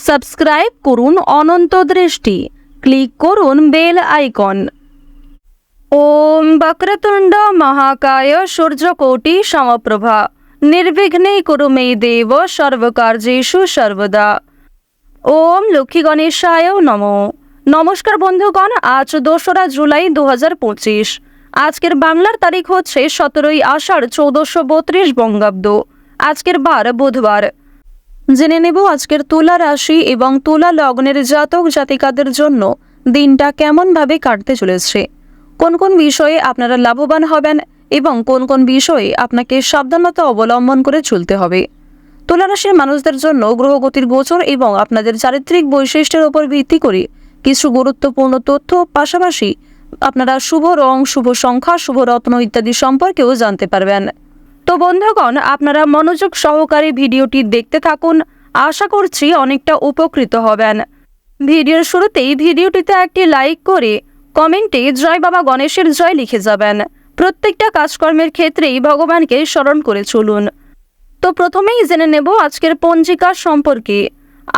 Subscribe করুন অনন্ত দৃষ্টি, click করুন বেল আইকন। ওম বক্রতুণ্ড মহাকায় সূর্যকোটি সমপ্রভা নির্বিঘ্নে কুরু মে দেব সর্বকার্যেষু সর্বদা। ওম লক্ষ্মী গণেশায় নমঃ। নমস্কার বন্ধুগণ, আজ 2রা জুলাই 2025। আজকের বাংলার তারিখ হচ্ছে 17ই আষাঢ় 1432 বঙ্গাব্দ। আজকের বার বুধবার। জেনে নেব আজকের তুলা রাশি এবং তুলা লগ্নের জাতক জাতিকাদের জন্য দিনটা কেমনভাবে কাটতে চলেছে, কোন কোন বিষয়ে আপনারা লাভবান হবেন এবং কোন কোন বিষয়ে আপনাকে সাবধানতা অবলম্বন করে চলতে হবে। তুলা রাশির মানুষদের জন্য গ্রহগতির গোচর এবং আপনাদের চারিত্রিক বৈশিষ্ট্যের উপর ভিত্তি করে কিছু গুরুত্বপূর্ণ তথ্য, পাশাপাশি আপনারা শুভ রং, শুভ সংখ্যা, শুভ রত্ন ইত্যাদি সম্পর্কেও জানতে পারবেন। তো বন্ধুগণ, আপনারা মনোযোগ সহকারে ভিডিওটি দেখতে থাকুন, আশা করছি অনেকটা উপকৃত হবেন। ভিডিওর শুরুতেই ভিডিওটিতে একটি লাইক করে কমেন্টে জয় বাবা গণেশের জয় লিখে যাবেন। প্রত্যেকটা কাজকর্মের ক্ষেত্রেই ভগবানকে স্মরণ করে চলুন। তো প্রথমেই জেনে নেব আজকের পঞ্জিকা সম্পর্কে।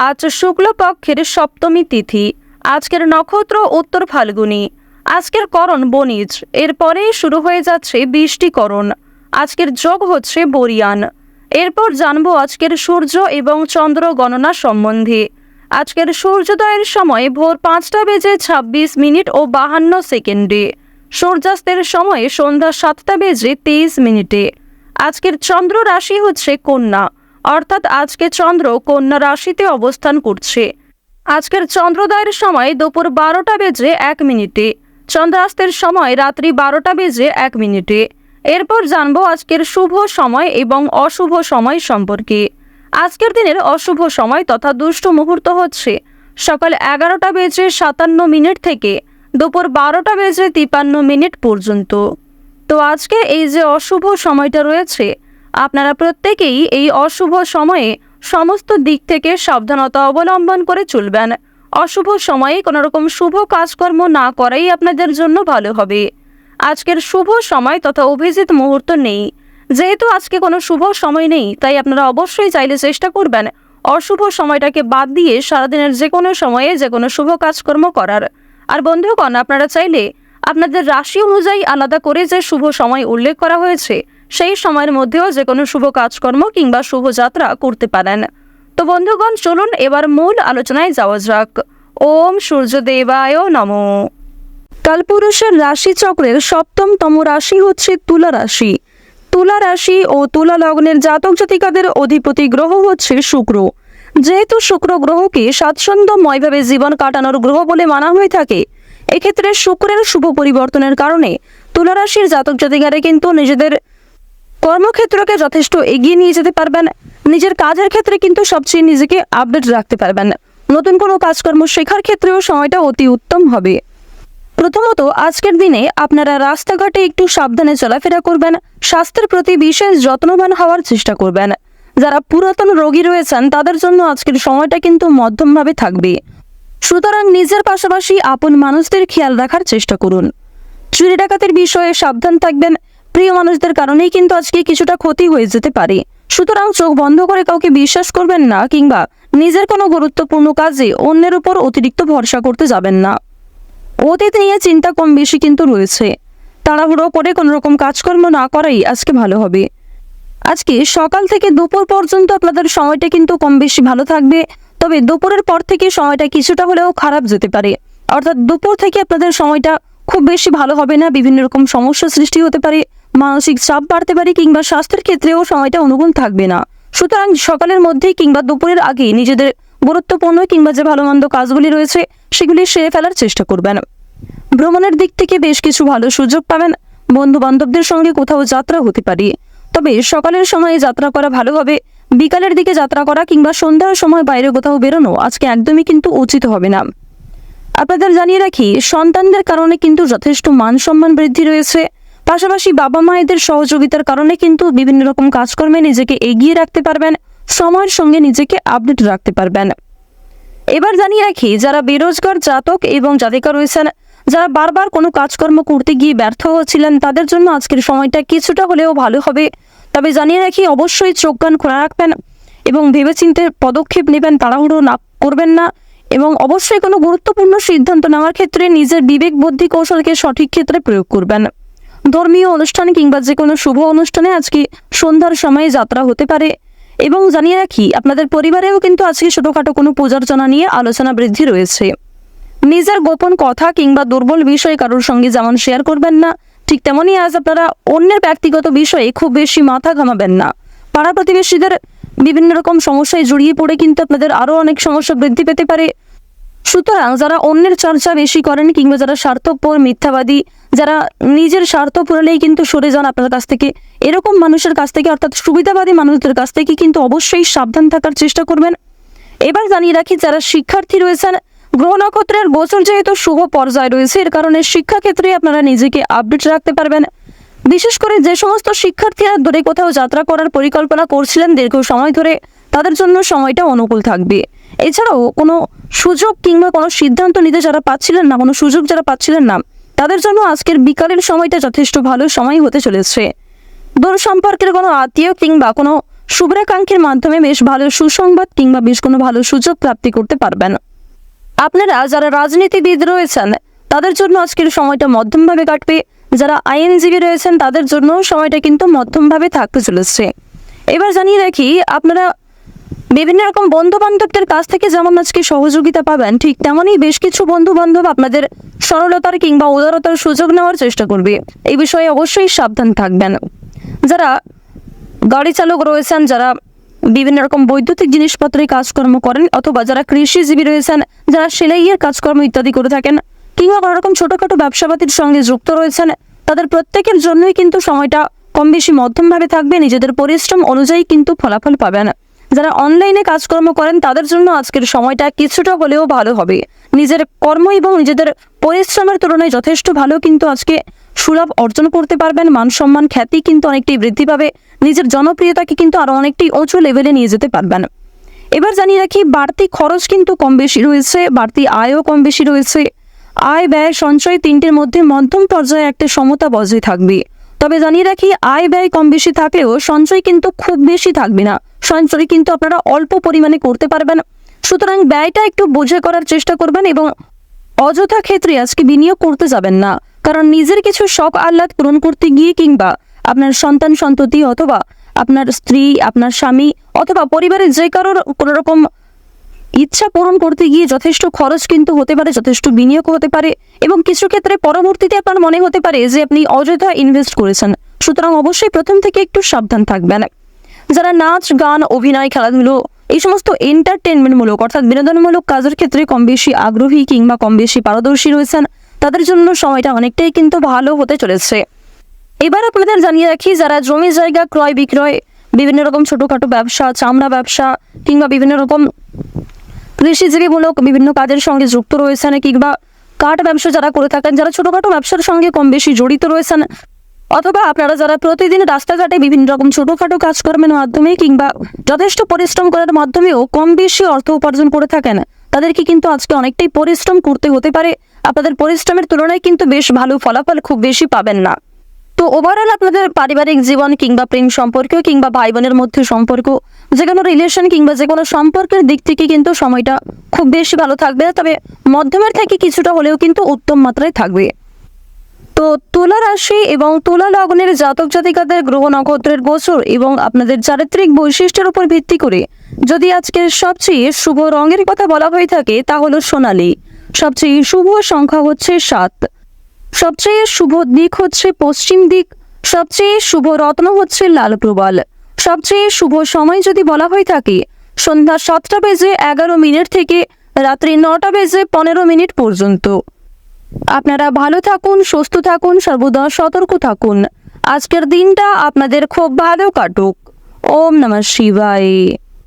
আজ শুক্লপক্ষের সপ্তমী তিথি। আজকের নক্ষত্র উত্তর ফাল্গুনী। আজকের করণ বণিজ। এরপরে শুরু হয়ে যাচ্ছে বৃষ্টিকরণ। আজকের যোগ হচ্ছে বরিয়ান। এরপর জানবো আজকের সূর্য এবং চন্দ্র গণনা সম্বন্ধে। আজকের সূর্যোদয়ের সময় ভোর 5টা বেজে 26 মিনিট ও 52 সেকেন্ডে। সূর্যাস্তের সময় সন্ধ্যা 7টা বেজে 23 মিনিটে। আজকের চন্দ্র রাশি হচ্ছে কন্যা, অর্থাৎ আজকে চন্দ্র কন্যা রাশিতে অবস্থান করছে। আজকের চন্দ্রোদয়ের সময় দুপুর 12টা বেজে 1 মিনিটে। চন্দ্রাস্তের সময় রাত্রি 12টা বেজে 1 মিনিটে। এরপর জানবো আজকের শুভ সময় এবং অশুভ সময় সম্পর্কে। আজকের দিনের অশুভ সময় তথা দুষ্ট মুহূর্ত হচ্ছে সকাল 11টা বেজে 57 মিনিট থেকে দুপুর 12টা বেজে 53 মিনিট পর্যন্ত। তো আজকে এই যে অশুভ সময়টা রয়েছে, আপনারা প্রত্যেকেই এই অশুভ সময়ে সমস্ত দিক থেকে সাবধানতা অবলম্বন করে চলবেন। অশুভ সময়ে কোনো রকম শুভ কাজকর্ম না করাই আপনাদের জন্য ভালো হবে। আজকের শুভ সময় তথা অভিজিৎ মুহূর্ত নেই। যেহেতু আজকে কোনো শুভ সময় নেই, তাই আপনারা অবশ্যই চাইলে চেষ্টা করবেন অশুভ সময়টাকে বাদ দিয়ে সারাদিনের যে কোনো সময়ে যে কোনো শুভ কাজকর্ম করার। আর বন্ধুগণ, আপনারা চাইলে আপনাদের রাশি অনুযায়ী আলাদা করে যে শুভ সময় উল্লেখ করা হয়েছে, সেই সময়ের মধ্যেও যে কোনো শুভ কাজকর্ম কিংবা শুভযাত্রা করতে পারেন। তো বন্ধুগণ, চলুন এবার মূল আলোচনায় যাওয়া যাক। ওম সূর্যদেবায় নমঃ। কালপুরুষের রাশি চক্রের 7তম রাশি হচ্ছে তুলা রাশি। তুলা রাশি ও তুলা লগ্নের জাতক জাতিকাদের অধিপতি গ্রহ হচ্ছে শুক্র। যেহেতু শুক্র গ্রহকে স্বাচ্ছন্দ্যময়ভাবে জীবন কাটানোর গ্রহ বলে মানা হয়ে থাকে, এক্ষেত্রে শুক্রের শুভ পরিবর্তনের কারণে তুলা রাশির জাতক জাতিকারা কিন্তু নিজেদের কর্মক্ষেত্রকে যথেষ্ট এগিয়ে নিয়ে যেতে পারবেন। নিজের কাজের ক্ষেত্রে কিন্তু সবচেয়ে নিজেকে আপডেট রাখতে পারবেন। নতুন কোনো কাজকর্ম শেখার ক্ষেত্রেও সময়টা অতি উত্তম হবে। প্রথমত, আজকের দিনে আপনারা রাস্তাঘাটে একটু সাবধানে চলাফেরা করবেন। স্বাস্থ্যের প্রতি বিশেষ যত্নবান হওয়ার চেষ্টা করবেন। যারা পুরাতন রোগী রয়েছেন তাদের জন্য আজকের সময়টা কিন্তু মধ্যমভাবে থাকবে। সুতরাং নিজের পাশাপাশি আপন মানুষদের খেয়াল রাখার চেষ্টা করুন। চুরি ডাকাতের বিষয়ে সাবধান থাকবেন। প্রিয় মানুষদের কারণেই কিন্তু আজকে কিছুটা ক্ষতি হয়ে যেতে পারে। সুতরাং চোখ বন্ধ করে কাউকে বিশ্বাস করবেন না, কিংবা নিজের কোনো গুরুত্বপূর্ণ কাজে অন্যের উপর অতিরিক্ত ভরসা করতে যাবেন না। অতীত নিয়ে চিন্তা কম বেশি কিন্তু রয়েছে। তাড়াহুড়ো করে কোনো রকম কাজকর্ম না করাই আজকে ভালো হবে। আজকে সকাল থেকে দুপুর পর্যন্ত আপনাদের সময়টা কিন্তু কম বেশি ভালো থাকবে, তবে দুপুরের পর থেকে সময়টা কিছুটা হলেও খারাপ যেতে পারে। অর্থাৎ দুপুর থেকে আপনাদের সময়টা খুব বেশি ভালো হবে না। বিভিন্ন রকম সমস্যা সৃষ্টি হতে পারে, মানসিক চাপ বাড়তে পারে, কিংবা স্বাস্থ্যের ক্ষেত্রেও সময়টা অনুকূল থাকবে না। সুতরাং সকালের মধ্যেই কিংবা দুপুরের আগেই নিজেদের গুরুত্বপূর্ণ কিংবা যে ভালো মন্দ কাজগুলি রয়েছে সেগুলি সেরে ফেলার চেষ্টা করবেন। ভ্রমণের দিক থেকে বেশ কিছু ভালো সুযোগ পাবেন। বন্ধু বান্ধবদের সঙ্গে কোথাও যাত্রা হতে পারে, তবে সকালের সময়ে যাত্রা করা ভালো হবে। বিকালের দিকে যাত্রা করা কিংবা সন্ধ্যার সময় বাইরে কোথাও বেরোনো আজকে একদমই কিন্তু উচিত হবে না। আপনাদের জানিয়ে রাখি, সন্তানদের কারণে কিন্তু যথেষ্ট মান সম্মান বৃদ্ধি রয়েছে। পাশাপাশি বাবা মায়েদের সহযোগিতার কারণে কিন্তু বিভিন্ন রকম কাজকর্মে নিজেকে এগিয়ে রাখতে পারবেন, সময়ের সঙ্গে নিজেকে আপডেট রাখতে পারবেন। এবার জানিয়ে রাখি, যারা বেরোজগার জাতক এবং জাতিকা রয়েছেন, যারা বারবার কোনো কাজকর্ম করতে গিয়ে ব্যর্থ হচ্ছিলেন, তাদের জন্য আজকের সময়টা কিছুটা হলেও ভালো হবে। তবে জানিয়ে রাখি, অবশ্যই চোখ কান খোলা রাখবেন এবং ভেবেচিন্তে পদক্ষেপ নেবেন। তাড়াহুড়ো না করবেন না এবং অবশ্যই কোনো গুরুত্বপূর্ণ সিদ্ধান্ত নেওয়ার ক্ষেত্রে নিজের বিবেক বুদ্ধি কৌশলকে সঠিক ক্ষেত্রে প্রয়োগ করবেন। ধর্মীয় অনুষ্ঠান কিংবা যে কোনো শুভ অনুষ্ঠানে আজকে সন্ধ্যার সময়ে যাত্রা হতে পারে। এবং জানিয়ে রাখি, আপনাদের পরিবারেও কিন্তু আজকে ছোটোখাটো কোনো পূজার্চনা নিয়ে আলোচনা বৃদ্ধি রয়েছে। নিজের গোপন কথা কিংবা দুর্বল বিষয় কারোর সঙ্গে যেমন শেয়ার করবেন না, ঠিক তেমনই আজ আপনারা অন্যের ব্যক্তিগত বিষয়ে খুব বেশি মাথা ঘামাবেন না। পাড়া প্রতিবেশীদের বিভিন্ন রকম সমস্যায় জড়িয়ে পড়ে কিন্তু আপনাদের আরও অনেক সমস্যা বৃদ্ধি পেতে পারে। সুতরাং যারা অন্যের চর্চা বেশি করেন কিংবা যারা স্বার্থপর, মিথ্যাবাদী, যারা নিজের স্বার্থ পুরালেই কিন্তু সরে যান আপনার কাছ থেকে, এরকম মানুষের কাছ থেকে অর্থাৎ সুবিধাবাদী মানুষদের কাছ থেকে কিন্তু অবশ্যই সাবধান থাকার চেষ্টা করবেন। এবার জানিয়ে রাখি, যারা শিক্ষার্থী রয়েছেন, গ্রহ নক্ষত্রের গোচর যেহেতু শুভ পর্যায়ে রয়েছে, এর কারণে শিক্ষাক্ষেত্রে আপনারা নিজেকে আপডেট রাখতে পারবেন। বিশেষ করে যে সমস্ত শিক্ষার্থীরা দূরে কোথাও যাত্রা করার পরিকল্পনা করছিলেন দীর্ঘ সময় ধরে, তাদের জন্য সময়টা অনুকূল থাকবে। এছাড়াও কোনো সুযোগ কিংবা কোনো সিদ্ধান্ত নিতে যারা পাচ্ছিলেন না, কোনো সুযোগ যারা পাচ্ছিলেন না, তাদের জন্য আজকের বিকালের সময়টা যথেষ্ট ভালো সময় হতে চলেছে। দূর সম্পর্কের কোনো আত্মীয় কিংবা কোনো শুভ্রাকাঙ্ক্ষীর মাধ্যমে বেশ ভালো সুসংবাদ কিংবা বেশ কোনো ভালো সুযোগ প্রাপ্তি করতে পারবেন। আপনারা যারা রাজনীতিবিদ রয়েছেন, তাদের জন্য আজকের সময়টা মধ্যমভাবে কাটবে। যারা আইনজীবী রয়েছেন, তাদের জন্য সময়টা কিন্তু মধ্যমভাবে থাকতে চলেছে। এবার জানিয়ে রাখি, আপনারা বিভিন্ন রকম বন্ধু বান্ধবদের কাছ থেকে যেমন আজকে সহযোগিতা পাবেন, ঠিক তেমনই বেশ কিছু বন্ধু বান্ধব আপনাদের সরলতার কিংবা উদারতার সুযোগ নেওয়ার চেষ্টা করবে। এই বিষয়ে অবশ্যই সাবধান থাকবেন। যারা গাড়ি চালক রয়েছেন, যারা বিভিন্ন রকম বৈদ্যুতিক জিনিসপত্রের কাজকর্ম করেন, অথবা যারা কৃষিজীবী রয়েছেন, যারা সেলাইয়ের কাজকর্ম ইত্যাদি করে থাকেন, কিংবা কোনো রকম ছোটোখাটো ব্যবসাপাতির সঙ্গে যুক্ত রয়েছেন, তাদের প্রত্যেকের জন্যই কিন্তু সময়টা কম বেশি মধ্যমভাবে থাকবে। নিজেদের পরিশ্রম অনুযায়ী কিন্তু ফলাফল পাবেন। যারা অনলাইনে কাজকর্ম করেন, তাদের জন্য আজকের সময়টা কিছুটা হলেও ভালো হবে। নিজের কর্ম এবং নিজেদের পরিশ্রমের তুলনায় যথেষ্ট ভালো কিন্তু আজকে সুলাভ অর্জন করতে পারবেন। মান সম্মান, খ্যাতি কিন্তু অনেকটাই বৃদ্ধি পাবে। নিজের জনপ্রিয়তাকে কিন্তু আরও অনেকটাই উঁচু লেভেলে নিয়ে যেতে পারবেন। এবার জানিয়ে রাখি, বাড়তি খরচ কিন্তু কম বেশি রয়েছে, বাড়তি আয়ও কম বেশি রয়েছে। আয়, ব্যয়, সঞ্চয় তিনটির মধ্যে মধ্যম পর্যায়ে একটা সমতা বজায় থাকবে। তবে জানিয়ে রাখি, আয় ব্যয় কম বেশি থাকলেও সঞ্চয় কিন্তু খুব বেশি থাকবে না। সঞ্চয় কিন্তু আপনারা অল্প পরিমাণে করতে পারবেন। সুতরাং ব্যয়টা একটু বুঝে করার চেষ্টা করবেন এবং অযথা ক্ষেত্রে আজকে বিনিয়োগ করতে যাবেন না। কারণ নিজের কিছু শখ আহ্লাদ পূরণ করতে গিয়ে কিংবা আপনার সন্তান সন্ততি অথবা আপনার স্ত্রী, আপনার স্বামী অথবা পরিবারের যে কারোর কোনো রকম ইচ্ছা পূরণ করতে গিয়ে যথেষ্ট খরচ কিন্তু হতে পারে, যথেষ্ট বিনিয়োগ হতে পারে এবং কিছু ক্ষেত্রে পরবর্তীতে আপনার মনে হতে পারে যে আপনি অযথা ইনভেস্ট করেছেন। সুতরাং অবশ্যই প্রথম থেকে একটু সাবধান থাকবেন। যারা নাচ, গান, অভিনয়, খেলাধুলো, এই সমস্ত এন্টারটেনমেন্টমূলক অর্থাৎ বিনোদনমূলক কাজের ক্ষেত্রে কম বেশি আগ্রহী কিংবা কম বেশি পারদর্শী রয়েছেন, তাদের জন্য সময়টা অনেকটাই কিন্তু ভালো হতে চলেছে। এবার আপনাদের জানিয়ে রাখি, যারা জমি জায়গা ক্রয় বিক্রয়, বিভিন্ন রকম ছোটোখাটো ব্যবসা, চামড়া ব্যবসা কিংবা বিভিন্ন রকম কৃষিজীবীমূলক বিভিন্ন কাজের সঙ্গে যুক্ত রয়েছেন, কিংবা কাঠ ব্যবসা যারা করে থাকেন, যারা ছোটোখাটো ব্যবসার সঙ্গে কম বেশি জড়িত রয়েছেন, অথবা আপনারা যারা প্রতিদিন রাস্তাঘাটে বিভিন্ন রকম ছোটোখাটো কাজকর্মের মাধ্যমে কিংবা যথেষ্ট পরিশ্রম করার মাধ্যমেও কম বেশি অর্থ উপার্জন করে থাকেন, তাদেরকে কিন্তু আজকে অনেকটাই পরিশ্রম করতে হতে পারে। আপনাদের পরিশ্রমের তুলনায় কিন্তু বেশ ভালো ফলাফল খুব বেশি পাবেন না। তো ওভারঅল আপনাদের পারিবারিক জীবন কিংবা প্রেম সম্পর্ক কিংবা ভাই বোনের মধ্যে সম্পর্ক, যে কোনো রিলেশন কিংবা যে কোনো সম্পর্কের দিক থেকে কিন্তু সময়টা খুব বেশি ভালো থাকবে, তবে মধ্যমের থেকে কিছুটা হলেও কিন্তু উত্তম মাত্রায় থাকবে। তো তুলা রাশি এবং তুলা লগ্নের জাতক জাতিকাদের গ্রহ নক্ষত্রের গোচর এবং আপনাদের চারিত্রিক বৈশিষ্ট্যের উপর ভিত্তি করে যদি আজকের সবচেয়ে শুভ রঙের কথা বলা হয়ে থাকে, তা হলো সোনালী। সবচেয়ে শুভ সংখ্যা হচ্ছে 7। সবচেয়ে শুভ দিক হচ্ছে পশ্চিম দিক। সবচেয়ে শুভ রত্ন হচ্ছে লাল প্রবাল। সবচেয়ে শুভ সময় যদি বলা হয়ে থাকে, সন্ধ্যা 7:11 থেকে রাত্রি 9:15 পর্যন্ত। আপনারা ভালো থাকুন, সুস্থ থাকুন, সর্বদা সতর্ক থাকুন। আজকের দিনটা আপনাদের খুব ভালো কাটুক। ওম নমঃ শিবায়।